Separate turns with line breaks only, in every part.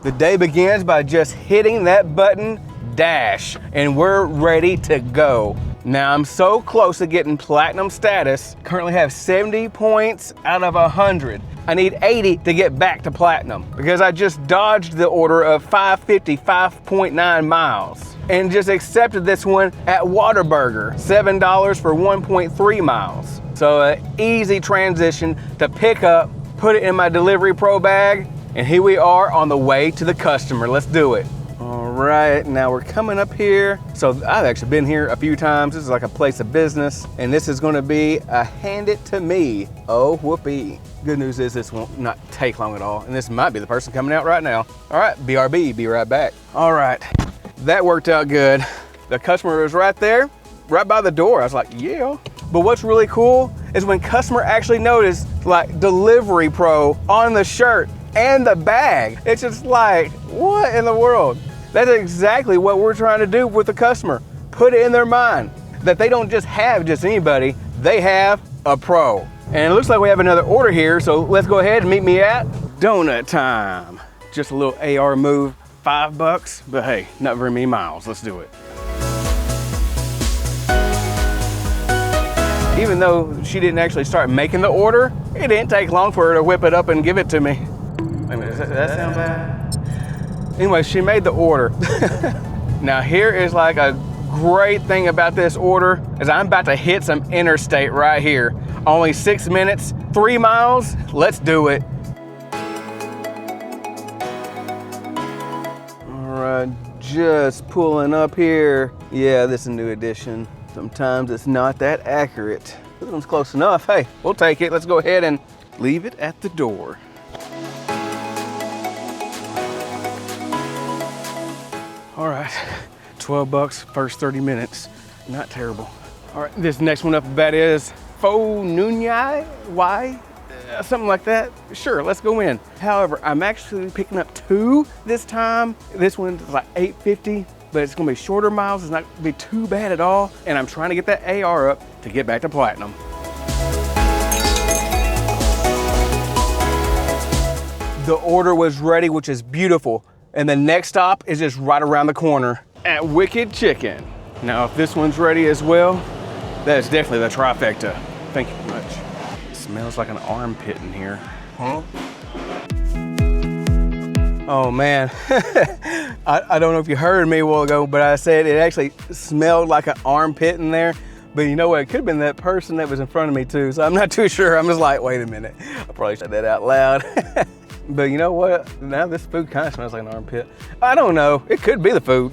The day begins by just hitting that button, dash, and we're ready to go. Now I'm so close to getting platinum status. Currently have 70 points out of 100. I need 80 to get back to platinum because I just dodged the order of 5.9 miles and just accepted this one at Whataburger, $7 for 1.3 miles. So an easy transition to pick up, put it in my delivery pro bag, and here we are on the way to the customer. Let's do it. All right, now we're coming up here. So I've actually been here a few times. This is like a place of business, and this is gonna be a hand it to me. Oh, whoopee. Good news is this won't not take long at all, and this might be the person coming out right now. All right, BRB, be right back. All right, that worked out good. The customer was right there, right by the door. I was like, yeah. But what's really cool is when customer actually noticed like delivery pro on the shirt and the bag. It's just like, what in the world? That's exactly what we're trying to do with the customer. Put it in their mind that they don't just have just anybody, they have a pro. And it looks like we have another order here, so let's go ahead and meet me at donut time. Just a little AR move, $5, but hey, not very many miles, let's do it. Even though she didn't actually start making the order, it didn't take long for her to whip it up and give it to me. Wait a minute, does that sound bad? Anyway, she made the order. Now here is like a great thing about this order is I'm about to hit some interstate right here. Only 6 minutes, 3 miles, let's do it. All right, just pulling up here. Yeah, this is a new edition. Sometimes it's not that accurate. This one's close enough. Hey, we'll take it. Let's go ahead and leave it at the door. All right, $12, first 30 minutes. Not terrible. All right, this next one up the bat is Faux Nunyai, something like that. Sure, let's go in. However, I'm actually picking up 2 this time. This one's like $8.50, but it's gonna be shorter miles. It's not gonna be too bad at all. And I'm trying to get that AR up to get back to platinum. The order was ready, which is beautiful. And the next stop is just right around the corner at Wicked Chicken. Now, if this one's ready as well, that is definitely the trifecta. Thank you very much. It smells like an armpit in here. Huh? Oh man, I don't know if you heard me a while ago, but I said it actually smelled like an armpit in there. But you know what, it could have been that person that was in front of me too, so I'm not too sure. I'm just like, wait a minute. I probably said that out loud. But you know what? Now this food kind of smells like an armpit. I don't know. It could be the food.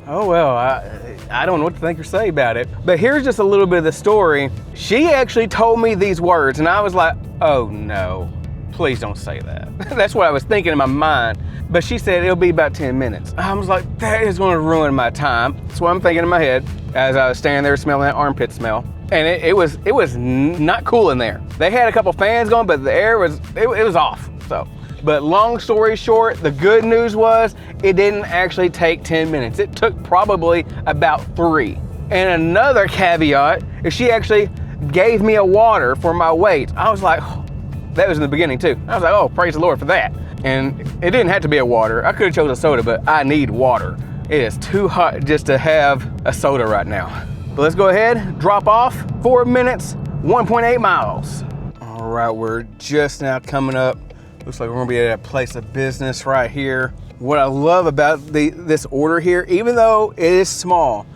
Oh well, I don't know what to think or say about it. But here's just a little bit of the story. She actually told me these words and I was like, oh no, please don't say that. That's what I was thinking in my mind. But she said it'll be about 10 minutes. I was like, that is gonna ruin my time. That's what I'm thinking in my head as I was standing there smelling that armpit smell. And it was not cool in there. They had a couple fans going, but the air was, it was off. So, but long story short, the good news was it didn't actually take 10 minutes. It took probably about 3. And another caveat is she actually gave me a water for my wait. I was like, oh, that was in the beginning too. I was like, oh, praise the Lord for that. And it didn't have to be a water. I could have chose a soda, but I need water. It is too hot just to have a soda right now. But let's go ahead, drop off, 4 minutes, 1.8 miles. All right, we're just now coming up. Looks like we're gonna be at a place of business right here. What I love about this order here, even though it is small,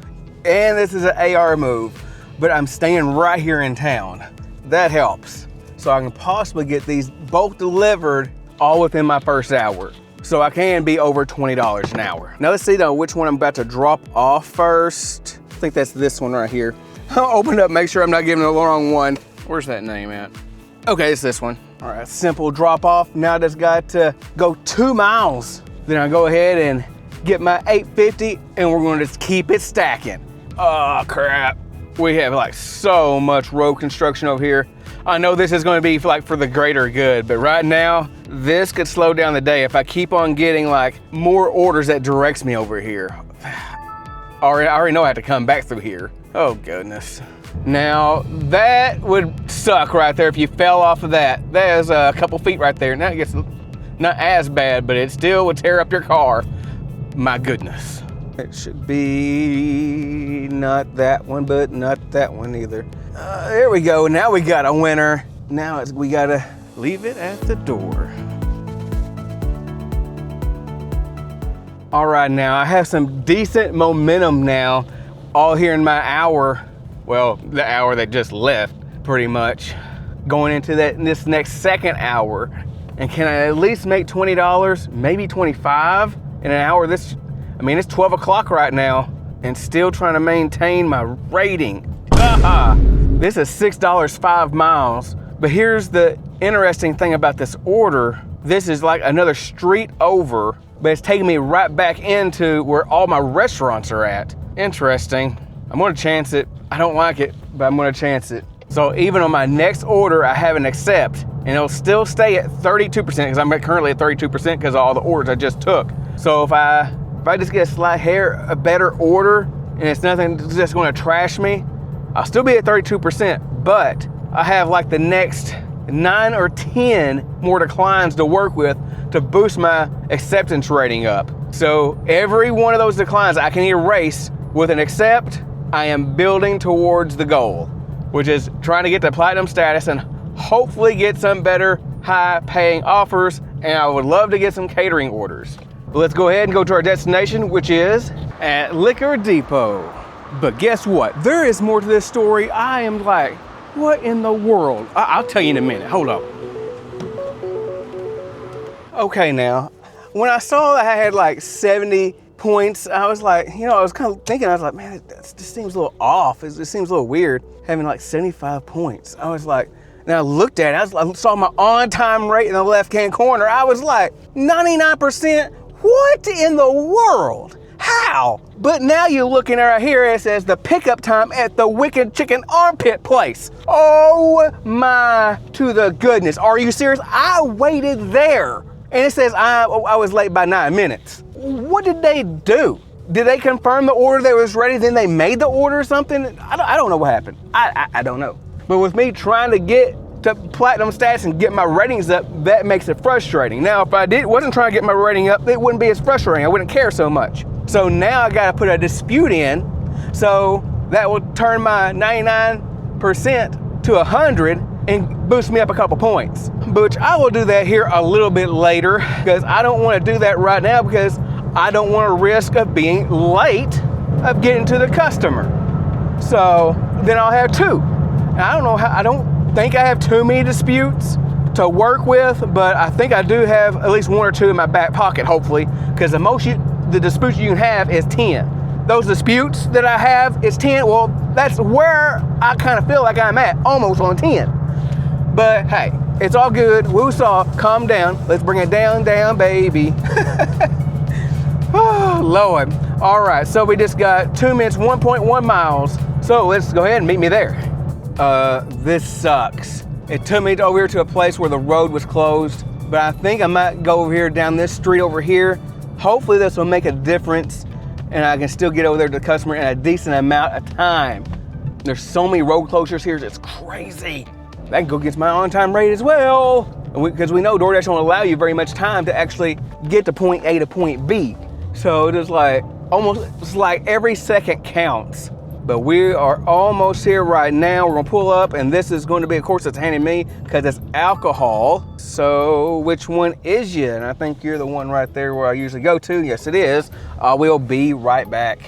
and this is an AR move, but I'm staying right here in town. That helps. So I can possibly get these both delivered all within my first hour. So I can be over $20 an hour. Now let's see though which one I'm about to drop off first. I think that's this one right here. I'll open it up, make sure I'm not giving the wrong one. Where's that name at? Okay, it's this one. All right, simple drop off. Now I just got to go 2 miles. Then I go ahead and get my $8.50 and we're gonna just keep it stacking. Oh crap. We have like so much road construction over here. I know this is gonna be like for the greater good, but right now, this could slow down the day if I keep on getting like more orders that directs me over here. I already know I have to come back through here. Oh goodness. Now that would suck right there if you fell off of that. There's a couple feet right there. Now it gets Not as bad, but it still would tear up your car. My goodness. It should be not that one, but not that one either. There we go. Now we got a winner. Now we gotta leave it at the door. All right, now I have some decent momentum now, all here in my hour. Well, the hour that just left, pretty much. Going into this next second hour. And can I at least make $20, maybe 25 in an hour? It's 12 o'clock right now and still trying to maintain my rating. This is $6, 5 miles. But here's the interesting thing about this order. This is like another street over, but it's taking me right back into where all my restaurants are at. Interesting. I'm gonna chance it. I don't like it, but I'm gonna chance it. So even on my next order, I have an accept, and it'll still stay at 32% because I'm currently at 32% because of all the orders I just took. So if I just get a better order, and it's nothing that's gonna trash me, I'll still be at 32%, but I have like the next 9 or 10 more declines to work with to boost my acceptance rating up. So every one of those declines I can erase with an accept. I am building towards the goal, which is trying to get to platinum status and hopefully get some better high paying offers, and I would love to get some catering orders. But let's go ahead and go to our destination, which is at Liquor Depot. But guess what? There is more to this story. I am like, what in the world? I'll tell you in a minute, hold up. Okay, now, when I saw that I had like 70 points, I was like, I was kind of thinking, I was like, man, this seems a little off. It seems a little weird having like 75 points. I was like, and I looked at it, I saw my on-time rate in the left-hand corner. I was like, 99%? What in the world? How? But now you're looking right here, it says the pickup time at the Wicked Chicken Armpit Place. Oh my to the goodness. Are you serious? I waited there. And it says I was late by 9 minutes. What did they do? Did they confirm the order that was ready, then they made the order or something? I don't know what happened. I don't know. But with me trying to get to platinum status and get my ratings up, that makes it frustrating. Now, if I wasn't trying to get my rating up, it wouldn't be as frustrating. I wouldn't care so much. So now I gotta put a dispute in, so that will turn my 99% to 100 and boost me up a couple points. Which I will do that here a little bit later, because I don't wanna do that right now because I don't want to risk of being late of getting to the customer. So then I'll have 2. And I don't think I have too many disputes to work with, but I think I do have at least 1 or 2 in my back pocket, hopefully, because the disputes you can have is 10. Those disputes that I have is 10. Well, that's where I kind of feel like I'm at, almost on 10. But hey, it's all good. Woosah, calm down. Let's bring it down, baby. Oh, Lord. All right, so we just got 2 minutes, 1.1 miles. So let's go ahead and meet me there. This sucks. It took me over here to a place where the road was closed, but I think I might go over here down this street over here. Hopefully this will make a difference and I can still get over there to the customer in a decent amount of time. There's so many road closures here, it's crazy. That can go against my on-time rate as well. Because we know DoorDash won't allow you very much time to actually get to point A to point B. So it's like, it's like every second counts. But we are almost here right now. We're gonna pull up, and this is going to be, of course, it's handed me because it's alcohol. So which one is you? And I think you're the one right there where I usually go to. Yes, it is. I will be right back.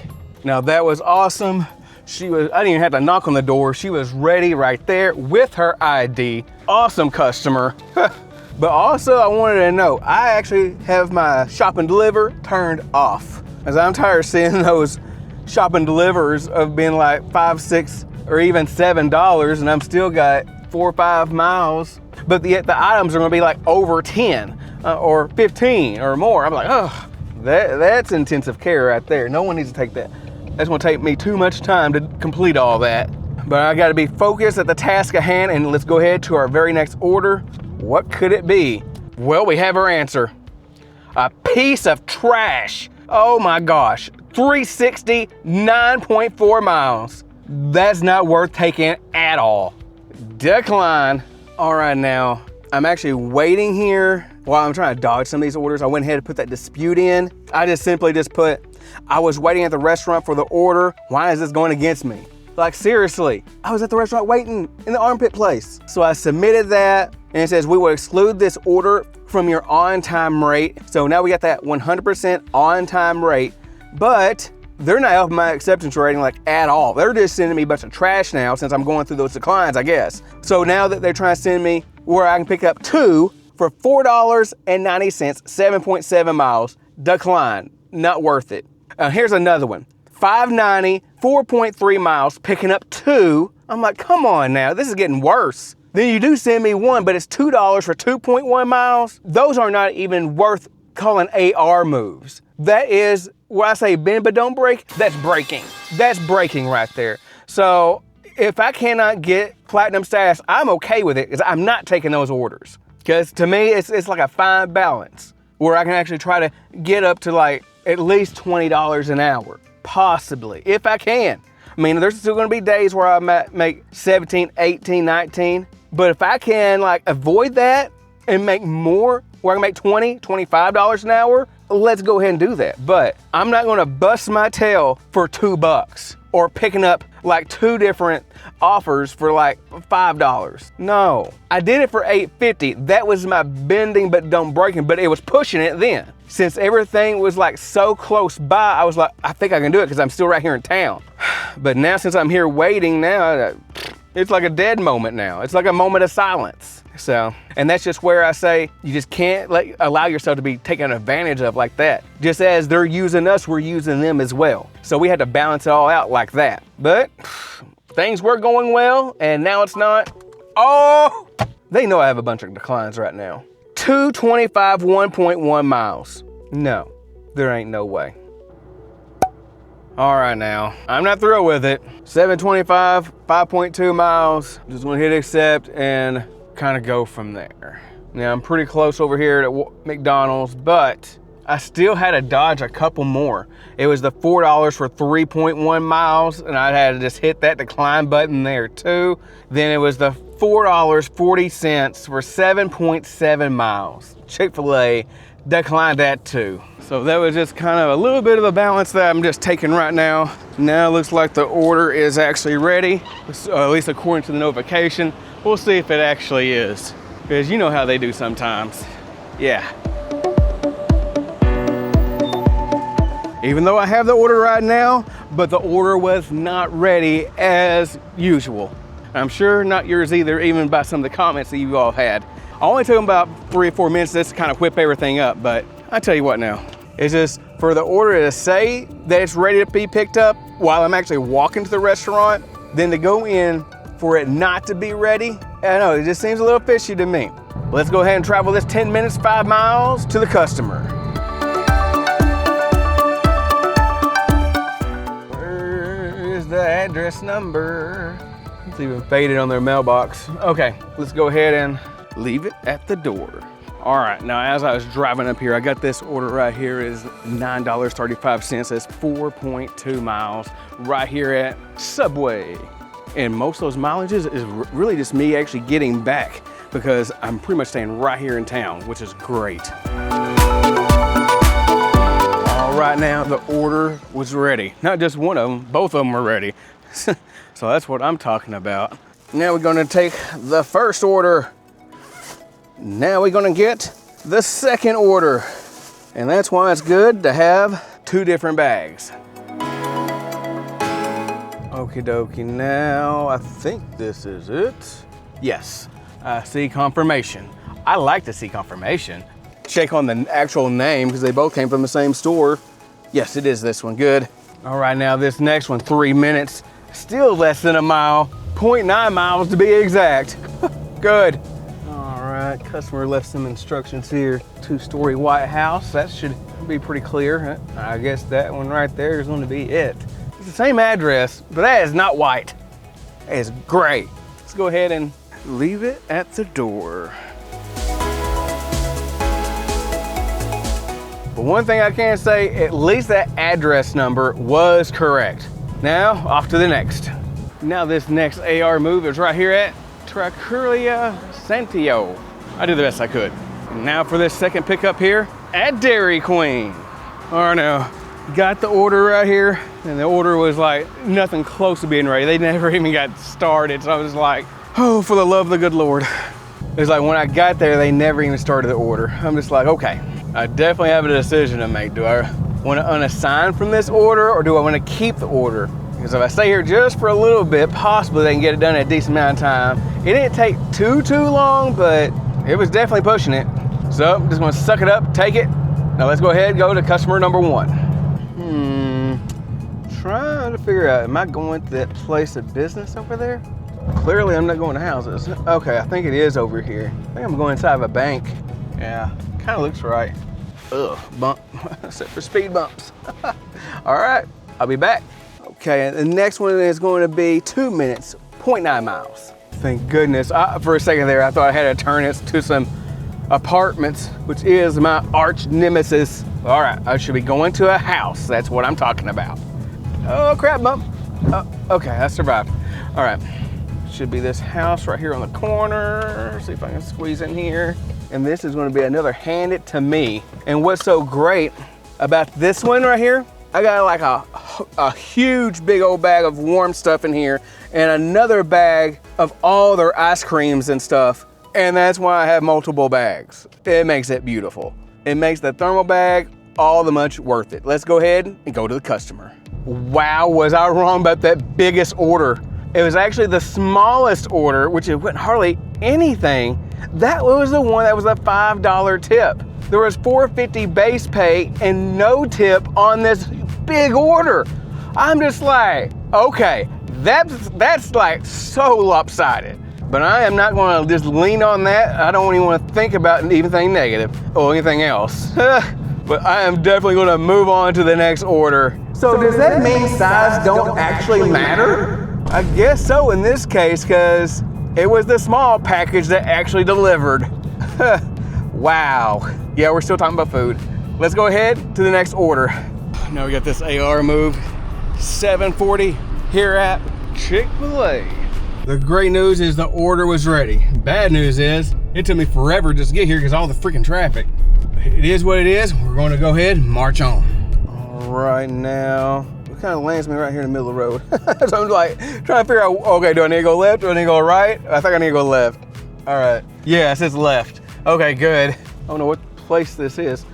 Now that was awesome. I didn't even have to knock on the door. She was ready right there with her ID. Awesome customer. But also I wanted to know, I actually have my shop and deliver turned off, as I'm tired of seeing those shop and delivers of being like $5, $6, or even $7, and I'm still got 4 or 5 miles. But yet the items are gonna be like over 10 or 15 or more. I'm like, oh, that's intensive care right there. No one needs to take that. That's gonna take me too much time to complete all that. But I gotta be focused at the task at hand, and let's go ahead to our very next order. What could it be? Well, we have our answer. A piece of trash. Oh my gosh, 360, 9.4 miles. That's not worth taking at all. Decline. All right, now, I'm actually waiting here while I'm trying to dodge some of these orders, I went ahead and put that dispute in. I just simply just put, I was waiting at the restaurant for the order. Why is this going against me? Like seriously, I was at the restaurant waiting in the armpit place. So I submitted that and it says we will exclude this order from your on-time rate. So now we got that 100% on-time rate, but they're not helping my acceptance rating like at all. They're just sending me a bunch of trash now since I'm going through those declines, I guess. So now that they're trying to send me where I can pick up 2 for $4.90, 7.7 miles, decline, not worth it. Here's another one, $5.90, 4.3 miles, picking up 2. I'm like, come on now, this is getting worse. Then you do send me 1, but it's $2 for 2.1 miles. Those are not even worth calling AR moves. That is, when I say bend but don't break, that's breaking. That's breaking right there. So if I cannot get platinum status, I'm okay with it because I'm not taking those orders. Because to me, it's like a fine balance where I can actually try to get up to like at least $20 an hour, possibly, if I can. I mean, there's still gonna be days where I might make 17, 18, 19, but if I can like avoid that and make more, where I can make $20, $25 an hour, let's go ahead and do that. But I'm not gonna bust my tail for $2 or picking up like 2 different offers for like $5. No, I did it for $8.50. That was my bending but don't breaking, but it was pushing it then. Since everything was like so close by, I was like, I think I can do it because I'm still right here in town. But now since I'm here waiting now, it's like a dead moment now. It's like a moment of silence. So, and that's just where I say, you just can't allow yourself to be taken advantage of like that. Just as they're using us, we're using them as well. So we had to balance it all out like that. But things were going well and now it's not. Oh, they know I have a bunch of declines right now. 225, 1.1 miles. No, there ain't no way. All right now, I'm not thrilled with it. 725, 5.2 miles. Just gonna hit accept and kind of go from there. Now I'm pretty close over here at McDonald's, but I still had to dodge a couple more. It was the $4 for 3.1 miles and I had to just hit that decline button there too. Then it was the $4.40 for 7.7 miles. Chick-fil-A declined that too. So that was just kind of a little bit of a balance that I'm just taking right now. Now it looks like the order is actually ready, at least according to the notification. We'll see if it actually is, because you know how they do sometimes. Yeah. Even though I have the order right now, but the order was not ready as usual. I'm sure not yours either, even by some of the comments that you all had. I only took them about 3 or 4 minutes just to kind of whip everything up, but I tell you what now, it's just for the order to say that it's ready to be picked up while I'm actually walking to the restaurant, then to go in for it not to be ready, I know, it just seems a little fishy to me. Let's go ahead and travel this 10 minutes, 5 miles to the customer. Where is the address number? It's even faded on their mailbox. Okay, let's go ahead and leave it at the door. All right, now as I was driving up here, I got this order right here is $9.35. That's 4.2 miles right here at Subway. And most of those mileages is really just me actually getting back because I'm pretty much staying right here in town, which is great. All right, now the order was ready. Not just one of them, both of them were ready. So that's what I'm talking about. Now we're gonna take the first order. Now we're gonna get the second order. And that's why it's good to have 2 different bags. Okie dokie, now I think this is it. Yes, I see confirmation. I like to see confirmation. Check on the actual name because they both came from the same store. Yes, it is this one, good. All right, now this next one, 3 minutes, still less than a mile, 0.9 miles to be exact. Good. All right, customer left some instructions here. 2-story white house, that should be pretty clear. I guess that one right there is gonna be it. It's the same address, but that is not white. That is gray. Let's go ahead and leave it at the door. But one thing I can say, at least that address number was correct. Now, off to the next. Now this next AR move is right here at Tricuria Santio. I did the best I could. And now for this second pickup here at Dairy Queen. All right, now, got the order right here, and the order was like nothing close to being ready. They never even got started, so I was like, oh, for the love of the good Lord. It's like when I got there, they never even started the order. I'm just like, okay, I definitely have a decision to make. Do I want to unassign from this order, or do I want to keep the order? Because if I stay here just for a little bit, possibly they can get it done in a decent amount of time. It didn't take too long, but it was definitely pushing it. So I'm just gonna suck it up, take it. Now let's go ahead and go to customer number 1. Trying to figure out, am I going to that place of business over there? Clearly I'm not going to houses. Okay, I think it is over here. I think I'm going inside of a bank. Yeah, kind of looks right. Ugh, bump, except for speed bumps. All right, I'll be back. Okay, the next one is going to be 2 minutes, 0.9 miles. Thank goodness. For a second there, I thought I had to turn it to some apartments, which is my arch nemesis. All right, I should be going to a house. That's what I'm talking about. Oh, crap bump. Okay, I survived. All right, should be this house right here on the corner. See if I can squeeze in here. And this is gonna be another hand it to me. And what's so great about this one right here, I got like a huge big old bag of warm stuff in here and another bag of all their ice creams and stuff. And that's why I have multiple bags. It makes it beautiful. It makes the thermal bag all the much worth it. Let's go ahead and go to the customer. Wow, was I wrong about that biggest order. It was actually the smallest order, which it wasn't hardly anything. That was the one that was a $5 tip. There was $4.50 base pay and no tip on this big order. I'm just like, okay, that's like so lopsided. But I am not going to just lean on that. I don't even want to think about anything negative or anything else. But I am definitely going to move on to the next order. So does that mean size don't actually matter? I guess so in this case, because it was the small package that actually delivered. Wow. Yeah, we're still talking about food. Let's go ahead to the next order. Now we got this AR moved. 7:40 here at Chick-fil-A. The great news is the order was ready. Bad news is it took me forever just to get here because all the freaking traffic. It is what it is. We're going to go ahead and march on. All right, now it kind of lands me right here in the middle of the road. So I'm like trying to figure out, okay, do I need to go left? Do I need to go right? I think I need to go left. All right. Yeah, it says left. Okay, good. I don't know what place this is,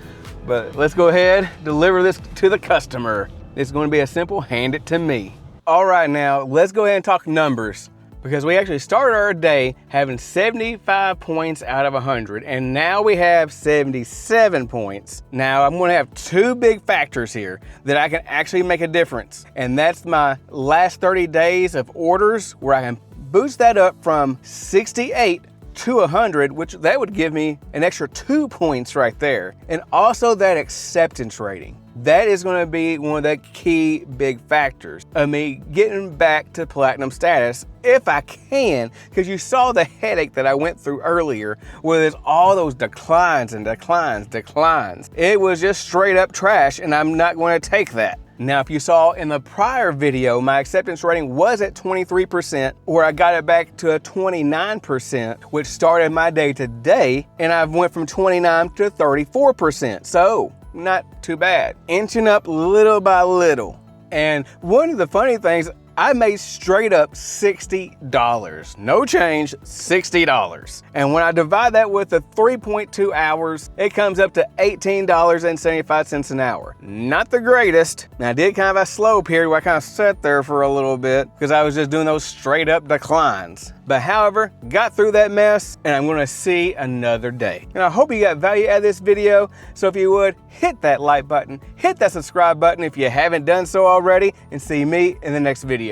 but let's go ahead, deliver this to the customer. It's going to be a simple hand it to me. All right, now let's go ahead and talk numbers, because we actually started our day having 75 points out of 100, and now we have 77 points. Now I'm gonna have 2 big factors here that I can actually make a difference, and that's my last 30 days of orders, where I can boost that up from 68 to 100, which that would give me an extra 2 points right there. And also that acceptance rating. That is going to be one of the key big factors of me getting back to platinum status if I can, because you saw the headache that I went through earlier where there's all those declines and declines. It was just straight up trash, and I'm not going to take that. Now, if you saw in the prior video, my acceptance rating was at 23%, where I got it back to a 29%, which started my day today, and I've went from 29 to 34%. So not too bad. Inching up little by little. And one of the funny things, I made straight up $60. No change, $60. And when I divide that with the 3.2 hours, it comes up to $18.75 an hour. Not the greatest. Now I did kind of a slow period where I kind of sat there for a little bit because I was just doing those straight up declines. But however, got through that mess, and I'm gonna see another day. And I hope you got value out of this video. So if you would, hit that like button, hit that subscribe button if you haven't done so already, and see me in the next video.